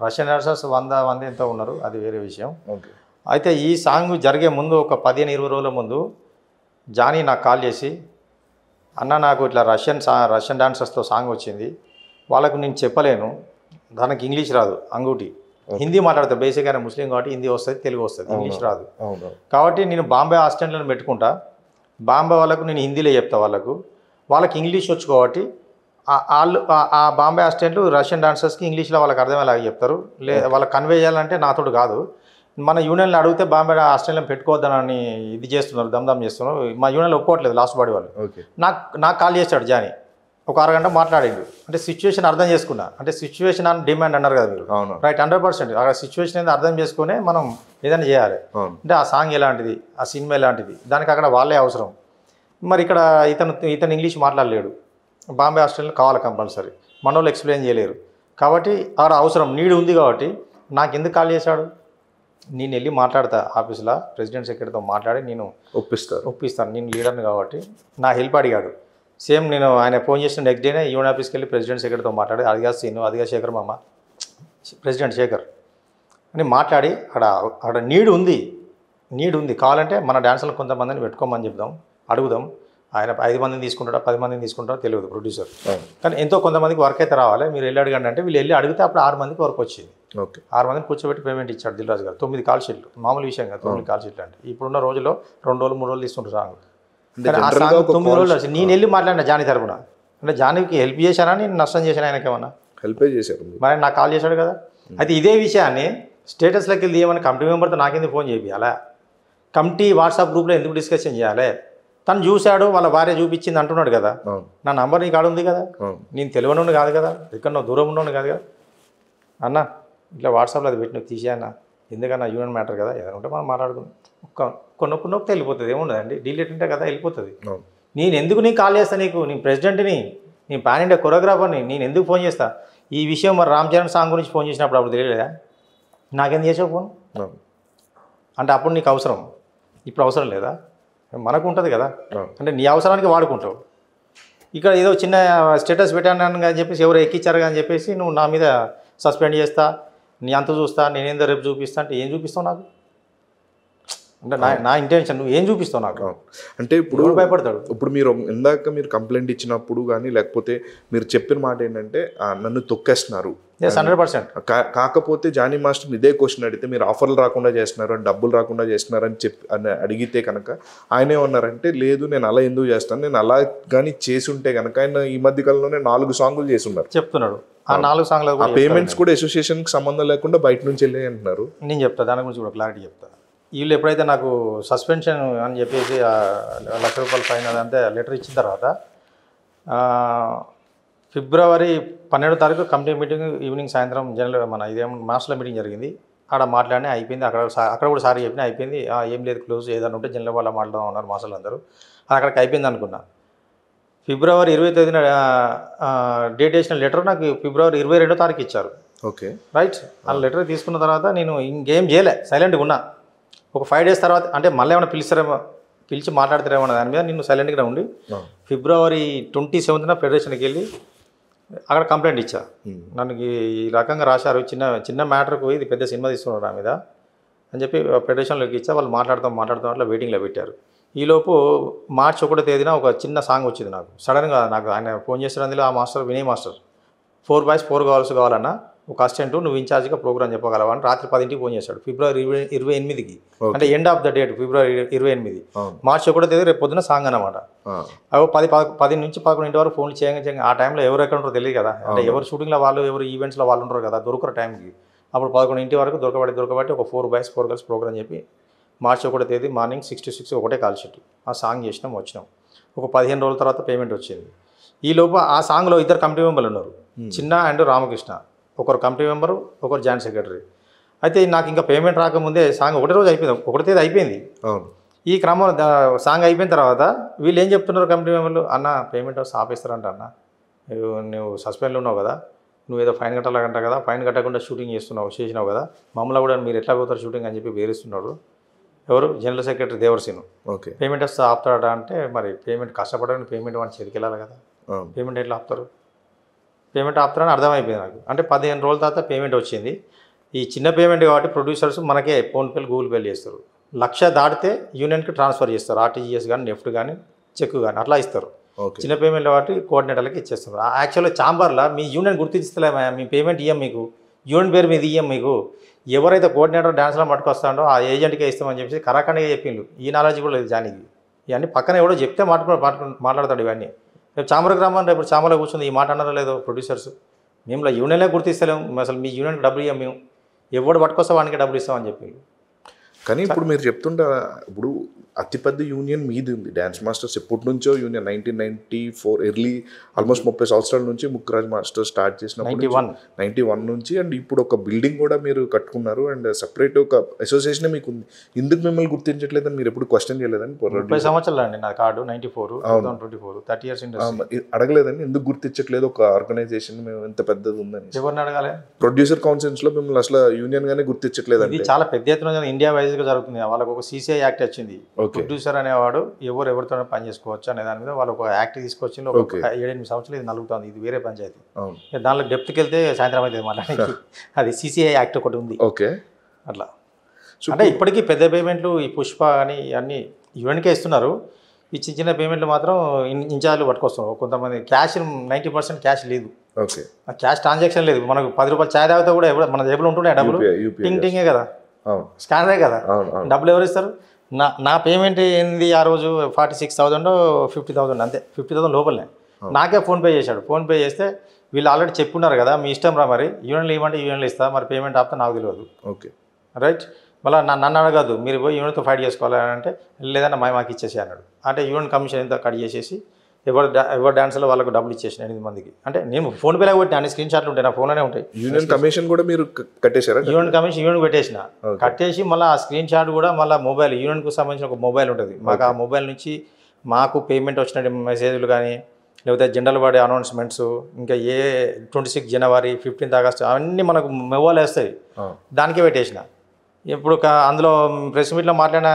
Russian dancers 100 ఎంతో ఉన్నారు, అది వేరే విషయం. ఓకే. అయితే ఈ సాంగ్ జరిగే ముందు ఒక 15-20 రోజుల ముందు జానీ నాకు కాల్ చేసి, అన్న నాకు ఇట్లా రష్యన్ డాన్సర్స్తో సాంగ్ వచ్చింది, వాళ్ళకు నేను చెప్పలేను, దానికి ఇంగ్లీష్ రాదు, అంగూటి హిందీ మాట్లాడతా, బేసిక్ అయినా ముస్లిం కాబట్టి హిందీ వస్తుంది, తెలుగు వస్తుంది, ఇంగ్లీష్ రాదు. కాబట్టి నేను బాంబే అసిస్టెంట్లను పెట్టుకుంటా, బాంబే వాళ్ళకు నేను హిందీలో చెప్తా, వాళ్ళకి ఇంగ్లీష్ వచ్చు కాబట్టి వాళ్ళు ఆ బాంబే అసిస్టెంట్లు రష్యన్ డాన్సర్స్కి ఇంగ్లీష్లో వాళ్ళకి అర్థమయ్యేలాగా చెప్తారు. వాళ్ళకి కన్వే చేయాలంటే నాతోడు కాదు, మన యూనియన్లో అడిగితే బాంబే అసిస్టెంట్లను పెట్టుకోవద్దని ఇది చేస్తున్నారు, దమ్దమ్ చేస్తున్నారు. మా యూనియన్లో ఒప్పుకోవట్లేదు లాస్ట్ బాడీ వాళ్ళు. నాకు కాల్ చేశాడు జానీ, ఒక అరగంట మాట్లాడిండు. అంటే సిచ్యువేషన్ అర్థం చేసుకున్నా, అంటే సిచ్యువేషన్ అని డిమాండ్ అన్నారు కదా మీరు, రైట్ 100%. ఆ సిచ్యువేషన్ అనేది అర్థం చేసుకునే మనం ఏదైనా చేయాలి. అంటే ఆ సాంగ్ ఎలాంటిది, ఆ సినిమా ఎలాంటిది, దానికి అక్కడ వాళ్ళే అవసరం. మరి ఇక్కడ ఇతను ఇంగ్లీష్ మాట్లాడలేడు, బాంబే హాస్టల్లో కావాలి కంపల్సరీ, మన వాళ్ళు ఎక్స్ప్లెయిన్ చేయలేరు. కాబట్టి ఆడ అవసరం నీడు ఉంది. కాబట్టి నాకు ఎందుకు కాల్ చేశాడు, నేను వెళ్ళి మాట్లాడతా ఆఫీస్లో ప్రెసిడెంట్ సెక్రటరీతో మాట్లాడి నేను ఒప్పిస్తాను, నేను లీడర్ని కాబట్టి. నా హెల్ప్ అడిగాడు. సేమ్ నేను ఆయన ఫోన్ చేసిన నెక్స్ట్ డేనే యూనియన్ ఆఫీస్కి వెళ్ళి ప్రెసిడెంట్ సెక్రటరీతో మాట్లాడి, అదిగా సీను, అదిగా శేఖర్ మామ, ప్రెసిడెంట్ శేఖర్ అని మాట్లాడి, అక్కడ నీడు ఉంది కావాలంటే మన డాన్సర్లు కొంతమందిని పెట్టుకోమని చెప్దాం, అడుగుదాం. ఆయన 5 మందిని తీసుకుంటాడా 10 మందిని తీసుకుంటాడో తెలియదు ప్రొడ్యూసర్, కానీ ఎంతో కొంతమందికి వర్క్ అయితే రావాలి, మీరు వెళ్ళి అడగండి అంటే వీళ్ళు వెళ్ళి అడిగితే అప్పుడు 6 మందికి వర్క్ వచ్చింది. 6 మందిని కూర్చోబెట్టి పేమెంట్ ఇచ్చాడు దిల్ రాజు గారు. 9 కాల్ షీట్లు, మామూలు విషయం కదా 9 కాల్ షీట్లు అంటే. ఇప్పుడున్న రోజుల్లో 2 రోజులు 3 రోజులు తీసుకుంటారు సాంగ్. ఆ సాంగ్ 9 రోజులు వచ్చి నేను వెళ్ళి మాట్లాడిన జానీ తరపున. అంటే జానీకి హెల్ప్ చేశానా, నేను నష్టం చేశాను, ఆయనకి ఏమన్నా హెల్ప్ చేశారు, మరి నాకు కాల్ చేశాడు కదా. అయితే ఇదే విషయాన్ని స్టేటస్లోకి వెళ్ళి ఏమన్నా కమిటీ మెంబర్తో నాకెందుకు ఫోన్ చేయాలా, కమిటీ వాట్సాప్ గ్రూప్లో ఎందుకు డిస్కషన్ చేయాలి, తను చూశాడు వాళ్ళ భార్య చూపించింది అంటున్నాడు కదా, నా నంబర్ నీకు ఉంది కదా, నేను తెలియనుండి కాదు కదా, ఇక్కడ నువ్వు దూరం ఉండవు కాదు కదా అన్న, ఇట్లా వాట్సాప్లో అది పెట్టి నువ్వు తీసేయన్న, ఎందుకన్నా యూనియన్ మ్యాటర్ కదా, ఏదైనా ఉంటే మనం మాట్లాడుకుందాం, కొన్నొక్కితే వెళ్ళిపోతుంది, ఏముండదండి, డిలీట్ ఉంటే కదా వెళ్ళిపోతుంది. నేను ఎందుకు నీకు కాల్ చేస్తాను, నేను ప్రెసిడెంట్ని, నేను పాన్ ఇండియా కొరియోగ్రాఫర్ని, నేను ఎందుకు ఫోన్ చేస్తా ఈ విషయం. మరి రామ్ చరణ్ సాంగ్ గురించి ఫోన్ చేసినప్పుడు అప్పుడు తెలియలేదా, నాకేం చేసావు ఫోన్ అంటే, అప్పుడు నీకు అవసరం, ఇప్పుడు అవసరం లేదా, మనకు ఉంటుంది కదా, అంటే నీ అవసరానికి వాడుకుంటావు. ఇక్కడ ఏదో చిన్న స్టేటస్ పెట్టాను అని చెప్పేసి ఎవరు ఎక్కిచ్చారు అని చెప్పేసి నువ్వు నా మీద సస్పెండ్ చేస్తా, నీ అంత చూస్తా, నేనేందో రేపు చూపిస్తా అంటే ఏం చూపిస్తావు నాకు, అంటే నా ఇంటెన్షన్ నువ్వు ఏం చూపిస్తావు నాకు అంటే. ఇప్పుడు భయపడతాడు. ఇప్పుడు మీరు కంప్లైంట్ ఇచ్చినప్పుడు కానీ లేకపోతే మీరు చెప్పిన మాట ఏంటంటే నన్ను తొక్కేస్తున్నారు 100%. కాకపోతే జానీ మాస్టర్ ఇదే క్వశ్చన్ అడిగితే మీరు ఆఫర్లు రాకుండా చేస్తున్నారు, డబ్బులు రాకుండా చేస్తున్నారు అని అడిగితే కనుక ఆయన ఏమన్నారంటే, లేదు నేను అలా ఎందుకు చేస్తాను, నేను అలా కానీ చేసి ఉంటే కనుక ఆయన ఈ మధ్య కాలంలోనే 4 సాంగులు చేసి ఉన్నారు చెప్తున్నాడు. ఆ 4 సాంగ్లు పేమెంట్స్ కూడా అసోసియేషన్కి సంబంధం లేకుండా బయట నుంచి వెళ్ళి అంటున్నారు. నేను చెప్తా, దాని గురించి కూడా క్లారిటీ చెప్తా. వీళ్ళు ఎప్పుడైతే నాకు సస్పెన్షన్ అని చెప్పేసి ₹1,00,000 ఫైన్ అదంతా లెటర్ ఇచ్చిన తర్వాత ఫిబ్రవరి 12వ తారీఖు కమిటీ మీటింగ్ ఈవినింగ్ సాయంత్రం జనరల్ మన ఇదేం మాస్టర్ల మీటింగ్ జరిగింది. ఆడ మాట్లాడినా అయిపోయింది, అక్కడ కూడా సారీ చెప్పినా అయిపోయింది, ఏం లేదు క్లోజ్, ఏదైనా ఉంటే జనరల్ వాళ్ళ మాట్లాడదాం ఉన్నారు మాస్టర్లు అందరూ. అక్కడికి అయిపోయింది అనుకున్నా. ఫిబ్రవరి 20వ తేదీన డేట్ వేసిన లెటర్ నాకు ఫిబ్రవరి 22వ తారీఖు ఇచ్చారు. Okay right. ఆ లెటర్ తీసుకున్న తర్వాత నేను ఇంకేం చేయలే, సైలెంట్గా ఉన్నా. ఒక 5 డేస్ తర్వాత అంటే మళ్ళీ ఏమైనా పిలిచి మాట్లాడతారేమో దాని మీద నేను సైలెంట్గా ఉండి ఫిబ్రవరి 27న ఫెడరేషన్కి వెళ్ళి అక్కడ కంప్లైంట్ ఇచ్చా. నన్ను ఈ రకంగా రాశారు, చిన్న మ్యాటర్కు ఇది పెద్ద సినిమా తీసుకున్నారు నా మీద అని చెప్పి ఫెడరేషన్లోకి ఇచ్చా. వాళ్ళు మాట్లాడుతాం అట్లా వెయిటింగ్లో పెట్టారు. ఈలోపు మార్చి 1వ తేదీన ఒక చిన్న సాంగ్ వచ్చింది నాకు సడన్గా. నాకు ఆయన ఫోన్ చేసిన అందులో ఆ master Vinay master 4 boys 4 girls కావాలన్నా ఒక అసిస్టెంట్ నువ్వు ఇన్ఛార్జ్గా ప్రోగ్రామ్ చెప్పగలవా అని రాత్రి 10కి ఫోన్ చేశాడు. ఫిబ్రవరి 28కి అంటే ఎండ్ ఆఫ్ ద డేట్ ఫిబ్రవరి 28. మార్చి 1వ తేదీ రేపు పొద్దున సాంగ్ అనమాట. అవి 10 నుంచి 11 వరకు ఫోన్లు చేయంగా ఆ టైంలో ఎవరు ఎక్కడ ఉంటారో తెలియదు కదా, అంటే ఎవరు షూటింగ్లో వాళ్ళు ఎవరు ఈవెంట్స్లో వాళ్ళు ఉంటారు కదా, దొరకరు టైంకి. అప్పుడు 11 వరకు దొరకబట్టి ఒక 4 బాయ్స్ 4 గర్ల్స్ ప్రోగ్రామ్ చెప్పి మార్చి 1వ తేదీ మార్నింగ్ 6 to 6 ఒకటే కాల్ షీట్. ఆ సాంగ్ చేసినాం, వచ్చినాం. ఒక 15 రోజుల తర్వాత పేమెంట్ వచ్చింది. ఈ లోపు ఆ సాంగ్లో 2 కమిటీ మెంబర్లు ఉన్నారు, చిన్న అండ్ రామకృష్ణ. ఒకరు కమిటీ మెంబరు, ఒకరు జాయింట్ సెక్రటరీ. అయితే నాకు ఇంకా పేమెంట్ రాకముందే సాంగ్ ఒకటే రోజు అయిపోయింది, 1వ తేదీ అయిపోయింది. ఈ క్రమంలో సాంగ్ అయిపోయిన తర్వాత వీళ్ళు ఏం చెప్తున్నారు కమిటీ మెంబర్లు, అన్న పేమెంట్ వస్తే ఆపేస్తారంట, అన్న నువ్వు సస్పెండ్లో ఉన్నావు కదా, నువ్వు ఏదో ఫైన్ కట్టాలంట కదా, ఫైన్ కట్టకుండా షూటింగ్ చేసినావు కదా, మమ్మల్ని కూడా మీరు ఎట్లా పోతారు షూటింగ్ అని చెప్పి వేరేస్తున్నాడు. ఎవరు జనరల్ సెక్రటరీ దేవర్సీను. ఓకే పేమెంట్ వస్తే ఆపుతాడా అంటే, మరి పేమెంట్ కష్టపడని పేమెంట్ వాడిని చేతికి వెళ్ళాలి కదా, పేమెంట్ ఎట్లా ఆపుతారు? పేమెంట్ ఆపుతారని అర్థమైపోయింది నాకు. అంటే 15 రోజుల తర్వాత పేమెంట్ వచ్చింది. ఈ చిన్న పేమెంట్ కాబట్టి ప్రొడ్యూసర్స్ మనకే ఫోన్పేలు గూగుల్ పేలు చేస్తారు. 1,00,000 దాటితే యూనియన్కి ట్రాన్స్ఫర్ చేస్తారు. ఆర్టీజీఎస్ కానీ నెఫ్ట్ కానీ చెక్ కానీ అట్లా ఇస్తారు. చిన్న పేమెంట్ కాబట్టి కోఆర్డినేటర్లకి ఇచ్చేస్తారు. యాక్చువల్గా ఛాంబర్లో మీ యూనియన్ గుర్తించలేమా, మీ పేమెంట్ ఇయ్యం మీకు, యూనియన్ పేరు మీద ఇయ్యం మీకు, ఎవరైతే కోఆర్డినేటర్ డాన్స్లో పట్టుకొస్తాడో ఆ ఏజెంట్కే ఇస్తామని చెప్పేసి కరాఖండిగా చెప్పిండు. ఈ నాలెడ్జ్ కూడా లేదు జానికి. ఇవన్నీ పక్కన ఎవడో చెప్తే మాట్లాడతాడు ఇవన్నీ. రేపు చాంబర్కి రమ్మని రేపు చాంబర్లో కూర్చుంది ఈ మాట అన్నారో లేదో ప్రొడ్యూసర్స్, మేము యూనియన్లే గుర్తిస్తలేము, అసలు మీ యూనియన్కి డబ్బులు ఇవ్వం, మేము ఎవడు పట్టుకొస్తే వానికి డబ్బులు ఇస్తామని చెప్పి. కానీ ఇప్పుడు మీరు చెప్తుంటారా, ఇప్పుడు అతిపెద్ద యూనియన్ మీది ఉంది డ్యాన్స్ మాస్టర్స్ ఎప్పటి నుంచో యూనియన్ 1994 ఎర్లీ ఆల్మోస్ట్ 30 సంవత్సరాల నుంచి ముక్కురాజ్ మాస్టర్ స్టార్ట్ చేసినప్పుడు 91 నుంచి. అండ్ ఇప్పుడు ఒక బిల్డింగ్ కూడా మీరు కట్టుకున్నారు అండ్ సపరేట్ ఒక అసోసియేషన్ మీకు ఉంది. ఎందుకు మిమ్మల్ని గుర్తించట్లేదని మీరు ఎప్పుడు క్వశ్చన్ చేయలేదని? 30 సంవత్సరాలు అండి నా కార్డు, 94 2024 30 years ఇండస్ట్రీ. అడగలేదని ఎందుకు గుర్తించట్లేదు ఒక ఆర్గనైజేషన్ మేము ఎంత పెద్దది ఉందని? ఎవరిని అడగాలి? ప్రొడ్యూసర్ కౌన్సిల్స్లో మిమ్మల్ని అసలు యూనియన్ గానే గుర్తించట్లేదు. ఇది చాలా పెద్ద ఎత్తున ఇండియా వైజ్గా జరుగుతుంది. వాళ్ళకు ఒక CCI యాక్ట్ వచ్చింది. ప్రొడ్యూసర్ అనేవాడు ఎవరితో పని చేసుకోవచ్చు అనే దాని మీద వాళ్ళు ఒక యాక్ట్ తీసుకొచ్చి 7-8 సంవత్సరాలు ఇది నలుగుతుంది. ఇది వేరే పంచాయతీ. దానిలో డెప్త్కి వెళ్తే సాయంత్రం అయితే మాట్లాడడానికి అది CCI యాక్ట్ ఒకటి ఉంది. అట్లా అంటే ఇప్పటికీ పెద్ద పేమెంట్లు ఈ పుష్ప అని అన్నీ యూనియన్కే ఇస్తున్నారు. ఈ చిన్న చిన్న పేమెంట్లు మాత్రం ఇన్ఛార్జ్లు పట్టుకొస్తున్నారు. కొంతమంది క్యాష్ 90% క్యాష్ లేదు, క్యాష్ ట్రాన్సాక్షన్ లేదు. మనకు 10 రూపాయలు ఛాయ్ తాగితే కూడా మన జేబులో ఉంటున్నాయి డబ్బులు, టింగే కదా, స్కానరే కదా, డబ్బులు ఎవరు ఇస్తారు? నా పేమెంట్ ఏంది ఆ రోజు 46,000 50,000 అంతే, 50,000 లోపలనే. నాకే ఫోన్పే చేశాడు. ఫోన్పే చేస్తే వీళ్ళు ఆల్రెడీ చెప్పున్నారు కదా మీ ఇష్టం రా, మరి యూనియన్లు ఇవ్వమంటే యూనియన్లు ఇస్తా, మరి పేమెంట్ ఆపితే నాకు తెలియదు. రైట్, మళ్ళీ నన్ను అడగదు, మీరు పోయి యూనియన్తో ఫైట్ చేసుకోవాలని అంటే లేదన్నా మాకు ఇచ్చేసి అన్నాడు. అంటే యూనియన్ కమిషన్ ఎంత కట్ చేసేసి ఎవరు డాన్సర్లో వాళ్ళకు డబ్బులు ఇచ్చేసిన 8 మందికి. అంటే నేను ఫోన్పేలో కొట్టిన అన్ని స్క్రీన్ షాట్లు ఉంటాయి నా ఫోన్లోనే ఉంటాయి. యూనియన్ కమిషన్ కూడా మీరు కట్టేశారా? యూనియన్ కమిషన్ యూనియన్ పెట్టేసిన, కట్టేసి మళ్ళీ ఆ స్క్రీన్ షాట్ కూడా మళ్ళీ మొబైల్ యూనియన్కు సంబంధించిన ఒక మొబైల్ ఉంటుంది మాకు. ఆ మొబైల్ నుంచి మాకు పేమెంట్ వచ్చిన మెసేజ్లు కానీ లేకపోతే జనరల్ బాడీ అనౌన్స్మెంట్స్, ఇంకా 26 జనవరి 15 ఆగస్టు అవన్నీ మనకు మొబైల్ వేస్తాయి, దానికే పెట్టేసిన. ఇప్పుడు అందులో ప్రెస్ మీట్లో మాట్లాడిన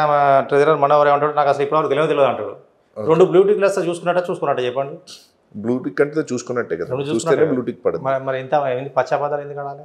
ట్రెజరర్ మనవరు ఏమంటాడు, నాకు అసలు ఇప్పటివరకు తెలియదు అంటాడు. 2 బ్లూటిక్ గ్లాస్ చూసుకున్నట్ట చెప్పండి. బ్లూటిక్ అంటే చూసుకున్నట్టే కదా, బ్లూటిక్ పడదు. మరి ఇంత పచ్చాపదాలు ఎందుకు అడాలి?